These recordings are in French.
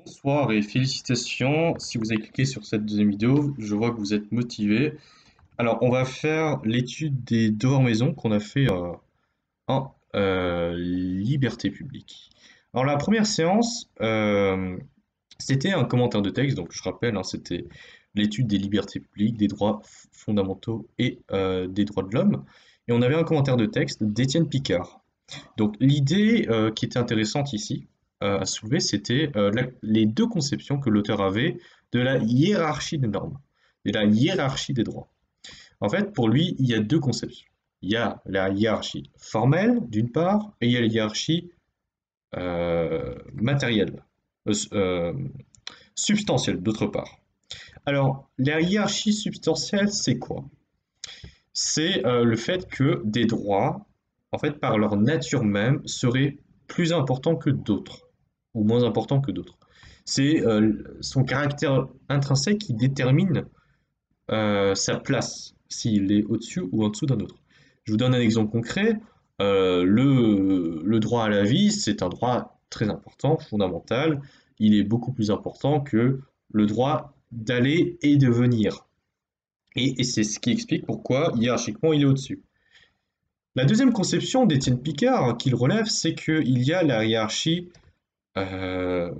Bonsoir et félicitations. Si vous avez cliqué sur cette deuxième vidéo, je vois que vous êtes motivé. Alors, on va faire l'étude des devoirs maison qu'on a fait en liberté publique. Alors, la première séance, c'était un commentaire de texte. Donc, je rappelle, hein, c'était l'étude des libertés publiques, des droits fondamentaux et des droits de l'homme. Et on avait un commentaire de texte d'Étienne Picard. Donc l'idée qui était intéressante ici à soulever, c'était les deux conceptions que l'auteur avait de la hiérarchie des normes, de la hiérarchie des droits. En fait, pour lui, il y a deux conceptions. Il y a la hiérarchie formelle, d'une part, et il y a la hiérarchie matérielle, euh, substantielle, d'autre part. Alors, la hiérarchie substantielle, c'est quoi? C'est le fait que des droits, en fait, par leur nature même, seraient plus importants que d'autres, ou moins importants que d'autres. C'est son caractère intrinsèque qui détermine sa place, s'il est au-dessus ou en dessous d'un autre. Je vous donne un exemple concret. Le droit à la vie, c'est un droit très important, fondamental. Il est beaucoup plus important que le droit d'aller et de venir. Et c'est ce qui explique pourquoi hiérarchiquement il est au-dessus. La deuxième conception d'Étienne Picard qu'il relève, c'est qu'il y a la hiérarchie euh,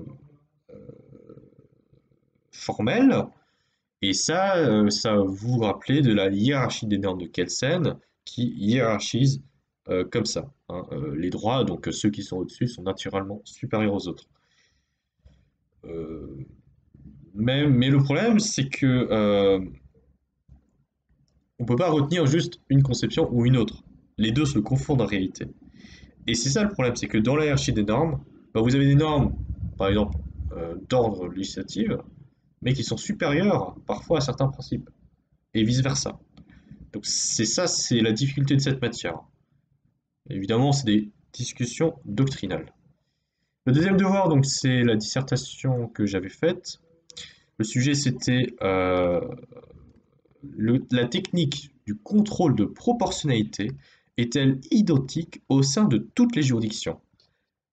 formelle, et ça vous rappelez de la hiérarchie des normes de Kelsen, qui hiérarchise comme ça, hein. Les droits, donc ceux qui sont au-dessus, sont naturellement supérieurs aux autres. Euh, mais le problème, c'est que on peut pas retenir juste une conception ou une autre. Les deux se confondent en réalité. Et c'est ça le problème, c'est que dans la hiérarchie des normes, bah, vous avez des normes, par exemple, d'ordre législatif, mais qui sont supérieures parfois à certains principes, et vice-versa. Donc c'est ça, c'est la difficulté de cette matière. Évidemment, c'est des discussions doctrinales. Le deuxième devoir, donc, c'est la dissertation que j'avais faite. Le sujet, c'était la technique du contrôle de proportionnalité est-elle identique au sein de toutes les juridictions?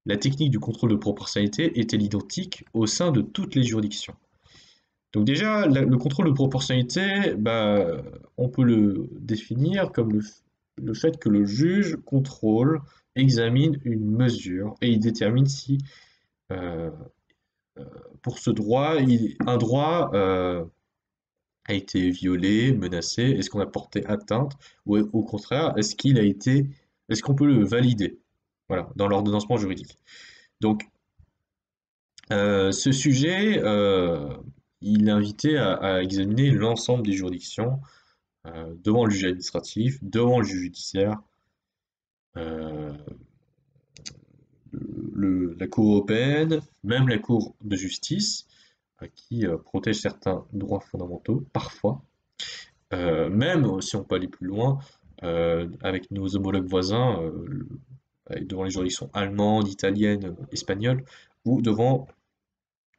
La technique du contrôle de proportionnalité est-elle identique au sein de toutes les juridictions? Donc déjà, le contrôle de proportionnalité, bah, on peut le définir comme le fait que le juge contrôle, examine une mesure et il détermine si euh, pour ce droit, un droit a été violé, menacé, est-ce qu'on a porté atteinte ou au contraire, est-ce qu'on peut le valider? Voilà, dans l'ordonnancement juridique. Donc ce sujet, il est invité à examiner l'ensemble des juridictions devant le juge administratif, devant le juge judiciaire, euh, la Cour européenne, même la Cour de justice, qui protège certains droits fondamentaux, parfois. Même si on peut aller plus loin, avec nos homologues voisins, devant les juridictions allemandes, italiennes, espagnoles, ou devant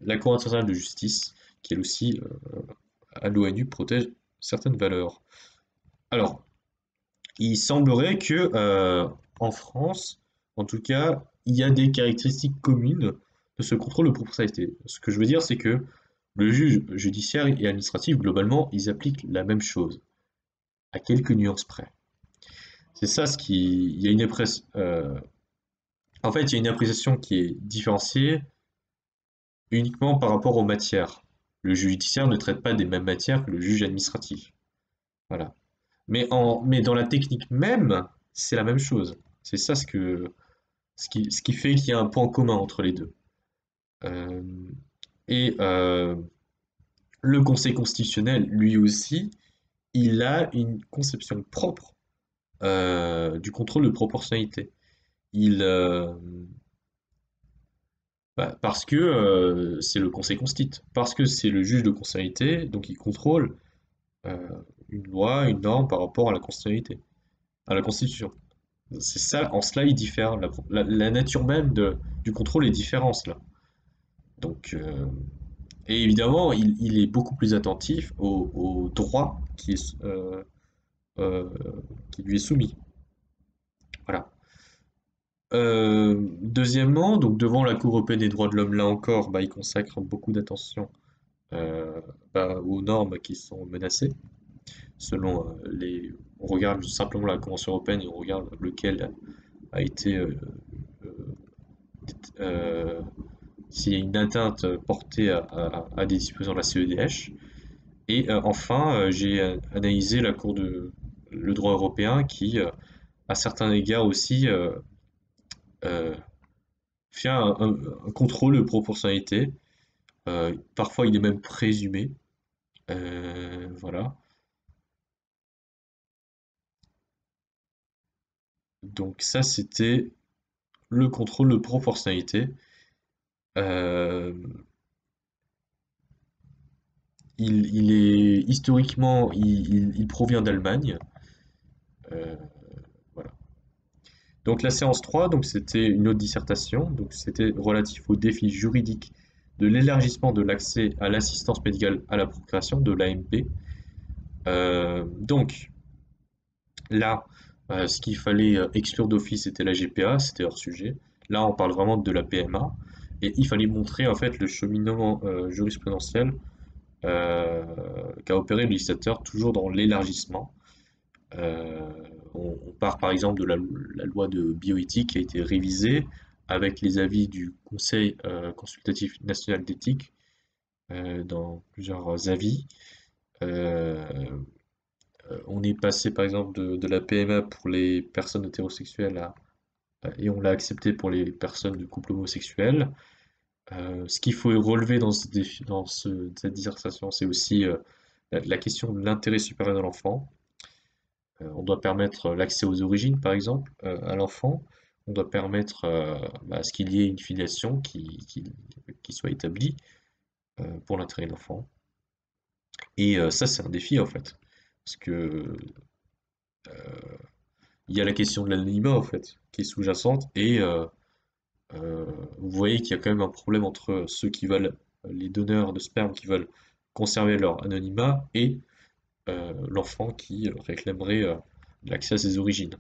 la Cour internationale de justice, qui elle aussi, à l'ONU, protège certaines valeurs. Alors, il semblerait que en France, en tout cas, il y a des caractéristiques communes de ce contrôle de proportionnalité. Ce que je veux dire, c'est que le juge judiciaire et administratif, globalement, ils appliquent la même chose, à quelques nuances près. C'est ça ce qui. Il y a une en fait, il y a une appréciation qui est différenciée uniquement par rapport aux matières. Le juge judiciaire ne traite pas des mêmes matières que le juge administratif. Voilà. Mais dans la technique même, c'est la même chose. C'est ça ce qui fait qu'il y a un point commun entre les deux. Euh, et le Conseil constitutionnel, lui aussi, il a une conception propre du contrôle de proportionnalité. Il, parce que c'est le Conseil constitue, parce que c'est le juge de constitutionnalité, donc il contrôle euh, une loi, une norme par rapport à la constitutionnalité, à la Constitution. C'est ça, en cela il diffère. La nature même du contrôle est différente, cela. Donc, et évidemment, il est beaucoup plus attentif au droit euh, qui lui est soumis. Voilà. Deuxièmement, donc devant la Cour européenne des droits de l'homme, là encore, bah, il consacre beaucoup d'attention euh, bah, aux normes qui sont menacées. Selon on regarde simplement la Convention européenne et on regarde lequel a été, euh, s'il y a une atteinte portée à des dispositions de la CEDH. Et enfin, j'ai analysé le droit européen qui, à certains égards aussi, euh, fait un contrôle de proportionnalité. Parfois, il est même présumé. Voilà. Donc ça, c'était le contrôle de proportionnalité. Euh, il est historiquement, il provient d'Allemagne. Euh, voilà. Donc la séance 3, donc c'était une autre dissertation. Donc c'était relatif au défi juridique de l'élargissement de l'accès à l'assistance médicale à la procréation, de l'AMP. Donc là, ce qu'il fallait exclure d'office, c'était la GPA, c'était hors sujet. Là, on parle vraiment de la PMA. Et il fallait montrer en fait le cheminement jurisprudentiel qu'a opéré le législateur toujours dans l'élargissement. Euh, on part par exemple de la loi de bioéthique qui a été révisée avec les avis du Conseil consultatif national d'éthique dans plusieurs avis. Euh, on est passé par exemple de la PMA pour les personnes hétérosexuelles et on l'a accepté pour les personnes de couple homosexuel. Ce qu'il faut relever cette dissertation, c'est aussi la question de l'intérêt supérieur de l'enfant. On doit permettre l'accès aux origines, par exemple, à l'enfant. On doit permettre à ce qu'il y ait une filiation qui soit établie pour l'intérêt de l'enfant. Et ça, c'est un défi, en fait. Parce que il y a la question de l'anonymat, en fait, qui est sous-jacente. Et vous voyez qu'il y a quand même un problème entre ceux qui veulent, les donneurs de sperme qui veulent conserver leur anonymat et l'enfant qui réclamerait l'accès à ses origines.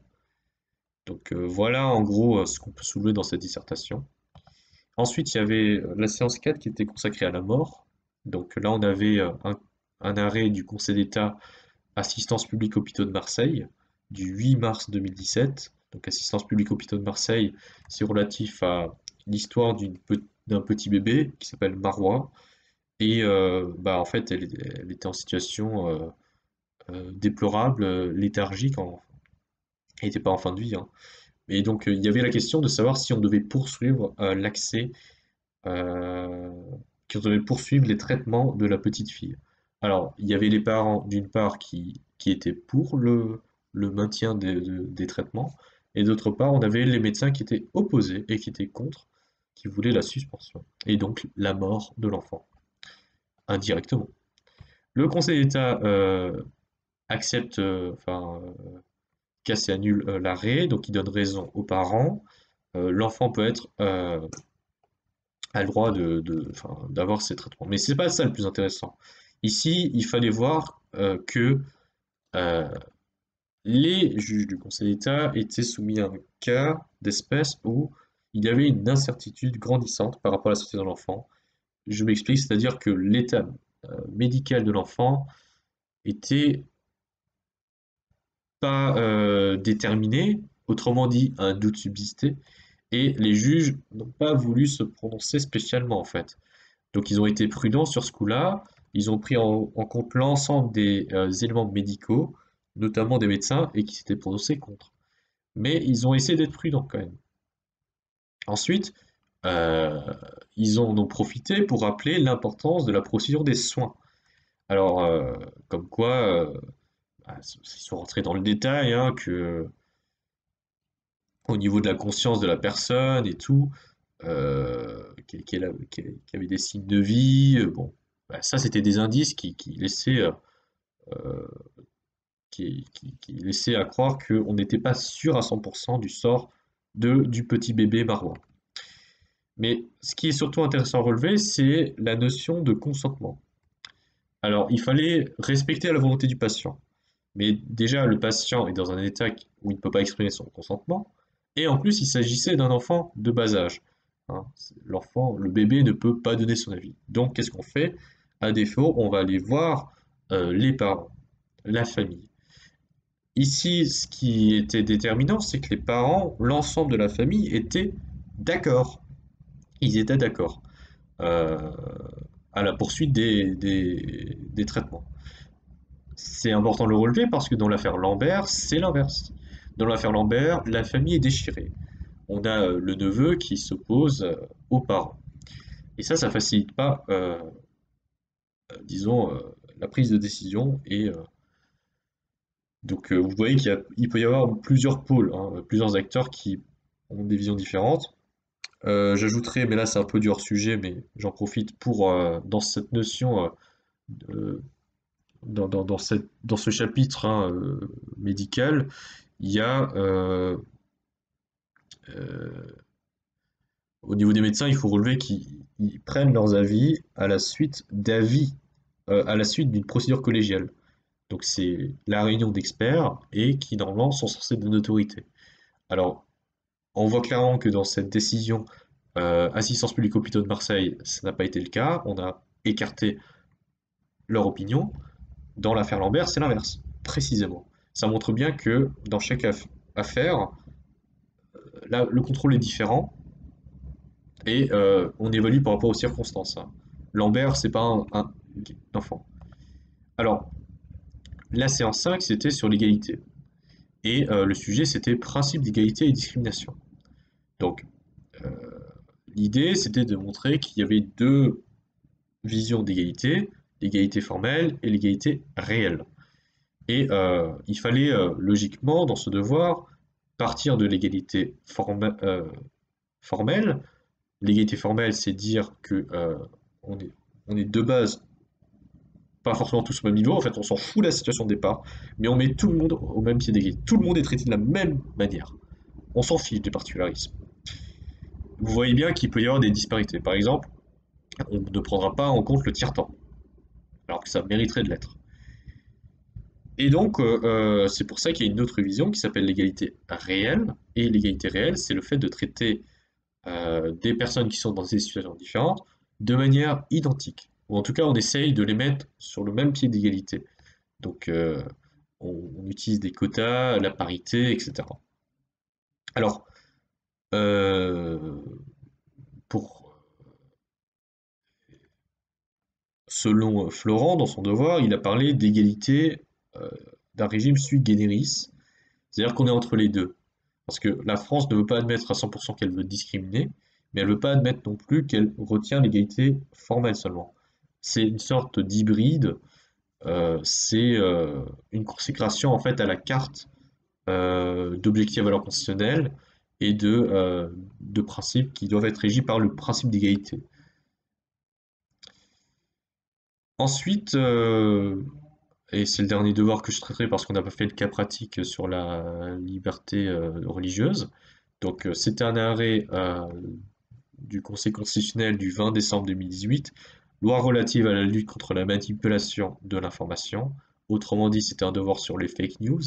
Donc voilà en gros ce qu'on peut soulever dans cette dissertation. Ensuite, il y avait la séance 4 qui était consacrée à la mort. Donc là, on avait un arrêt du Conseil d'État Assistance publique hôpitaux de Marseille du 8 mars 2017. Donc Assistance publique hôpitaux de Marseille, c'est relatif à l'histoire d'un petit bébé qui s'appelle Marois. Et bah, en fait, elle était en situation déplorable, léthargique, elle n'était pas en fin de vie, hein. Et donc, il y avait la question de savoir si on devait poursuivre l'accès, euh, si on devait poursuivre les traitements de la petite fille. Alors, il y avait les parents, d'une part, qui étaient pour le maintien des traitements, et d'autre part, on avait les médecins qui étaient opposés et qui étaient contre, qui voulaient la suspension, et donc la mort de l'enfant, indirectement. Le Conseil d'État accepte, enfin, casse et annule l'arrêt, donc il donne raison aux parents. L'enfant peut être a le droit enfin, d'avoir ces traitements. Mais c'est pas ça le plus intéressant. Ici, il fallait voir que euh, les juges du Conseil d'État étaient soumis à un cas d'espèce où il y avait une incertitude grandissante par rapport à la santé de l'enfant. Je m'explique, c'est-à-dire que l'état médical de l'enfant était pas déterminé, autrement dit, un doute subsistait, et les juges n'ont pas voulu se prononcer spécialement en fait. Donc ils ont été prudents sur ce coup-là, ils ont pris en compte l'ensemble des éléments médicaux, notamment des médecins, et qui s'étaient prononcés contre. Mais ils ont essayé d'être prudents quand même. Ensuite, euh, ils en ont profité pour rappeler l'importance de la procédure des soins. Alors, comme quoi, bah, ils sont rentrés dans le détail, hein, que au niveau de la conscience de la personne et tout, qu'elle avait des signes de vie. Bon, bah, ça, c'était des indices qui laissaient, euh, qui laissaient à croire qu'on n'était pas sûr à 100% du sort du petit bébé marois. Mais ce qui est surtout intéressant à relever, c'est la notion de consentement. Alors, il fallait respecter la volonté du patient. Mais déjà, le patient est dans un état où il ne peut pas exprimer son consentement. Et en plus, il s'agissait d'un enfant de bas âge. Hein. L'enfant, le bébé ne peut pas donner son avis. Donc, qu'est-ce qu'on fait? À défaut, on va aller voir les parents, la famille. Ici, ce qui était déterminant, c'est que les parents, l'ensemble de la famille, étaient d'accord. Ils étaient d'accord euh, à la poursuite des traitements. C'est important de le relever parce que dans l'affaire Lambert, c'est l'inverse. Dans l'affaire Lambert, la famille est déchirée. On a le neveu qui s'oppose aux parents. Et ça facilite pas, disons, la prise de décision. Et donc, vous voyez il peut y avoir plusieurs pôles, hein, plusieurs acteurs qui ont des visions différentes. J'ajouterais, mais là c'est un peu du hors sujet, mais j'en profite pour, dans cette notion, de- dans ce chapitre hein, médical, il y a, euh, au niveau des médecins, il faut relever qu'ils prennent leurs avis à la suite d'avis, à la suite d'une procédure collégiale. Donc c'est la réunion d'experts et qui normalement sont censés être d'une autorité. Alors, on voit clairement que dans cette décision, assistance publique hôpitaux de Marseille, ça n'a pas été le cas. On a écarté leur opinion. Dans l'affaire Lambert, c'est l'inverse, précisément. Ça montre bien que dans chaque affaire, là, le contrôle est différent et on évalue par rapport aux circonstances. Hein. Lambert, c'est pas un enfant. Alors, la séance 5, c'était sur l'égalité. Et le sujet, c'était principe d'égalité et discrimination. Donc, euh, l'idée, c'était de montrer qu'il y avait deux visions d'égalité, l'égalité formelle et l'égalité réelle. Et il fallait logiquement, dans ce devoir, partir de l'égalité formelle. L'égalité formelle, c'est dire que on est, on est de base pas forcément tous au même niveau, en fait on s'en fout de la situation de départ, mais on met tout le monde au même pied d'égalité. Tout le monde est traité de la même manière. On s'en fiche des particularismes. Vous voyez bien qu'il peut y avoir des disparités. Par exemple, on ne prendra pas en compte le tiers-temps, alors que ça mériterait de l'être. Et donc, c'est pour ça qu'il y a une autre vision qui s'appelle l'égalité réelle. Et l'égalité réelle, c'est le fait de traiter des personnes qui sont dans des situations différentes de manière identique. Ou en tout cas, on essaye de les mettre sur le même pied d'égalité. Donc, on utilise des quotas, la parité, etc. Alors, euh, pour, selon Florent, dans son devoir, il a parlé d'égalité euh, d'un régime sui generis, c'est-à-dire qu'on est entre les deux. Parce que la France ne veut pas admettre à 100% qu'elle veut discriminer, mais elle ne veut pas admettre non plus qu'elle retient l'égalité formelle seulement. C'est une sorte d'hybride, c'est une consécration en fait à la carte d'objectifs à valeur constitutionnelle et de principes qui doivent être régis par le principe d'égalité. Ensuite, et c'est le dernier devoir que je traiterai parce qu'on n'a pas fait de cas pratique sur la liberté religieuse. Donc, c'était un arrêt du Conseil constitutionnel du 20 décembre 2018, loi relative à la lutte contre la manipulation de l'information. Autrement dit, c'était un devoir sur les fake news.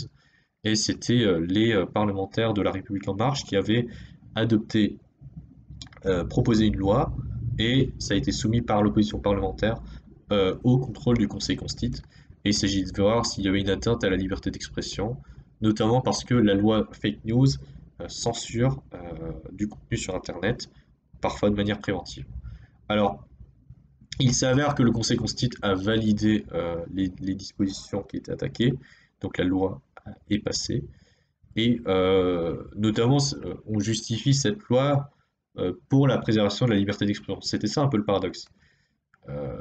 Et c'était les parlementaires de La République En Marche qui avaient adopté, proposé une loi, et ça a été soumis par l'opposition parlementaire au contrôle du Conseil constitutionnel. Et il s'agit de voir s'il y avait une atteinte à la liberté d'expression, notamment parce que la loi fake news censure du contenu sur Internet, parfois de manière préventive. Alors, il s'avère que le Conseil constitutionnel a validé les dispositions qui étaient attaquées, donc la loi est passée, et notamment on justifie cette loi pour la préservation de la liberté d'expression. C'était ça un peu le paradoxe.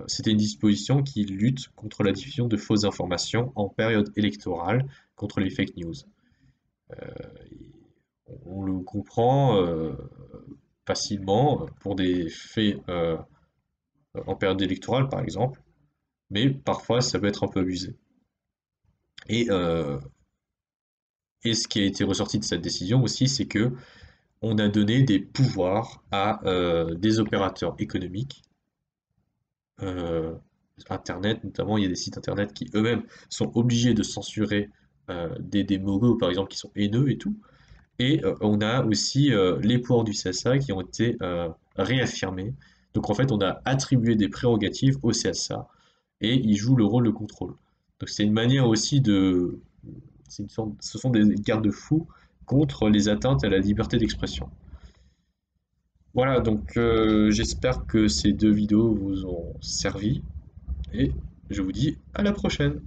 C'était une disposition qui lutte contre la diffusion de fausses informations en période électorale, contre les fake news. On le comprend facilement pour des faits en période électorale, par exemple, mais parfois ça peut être un peu abusé. Et, euh, et ce qui a été ressorti de cette décision aussi, c'est que on a donné des pouvoirs à des opérateurs économiques, euh, Internet notamment, il y a des sites Internet qui eux-mêmes sont obligés de censurer des mots, par exemple, qui sont haineux et tout. Et on a aussi les pouvoirs du CSA qui ont été réaffirmés. Donc en fait, on a attribué des prérogatives au CSA et il joue le rôle de contrôle. Donc c'est une manière aussi de... ce sont des garde-fous contre les atteintes à la liberté d'expression. Voilà, donc j'espère que ces deux vidéos vous ont servi et je vous dis à la prochaine.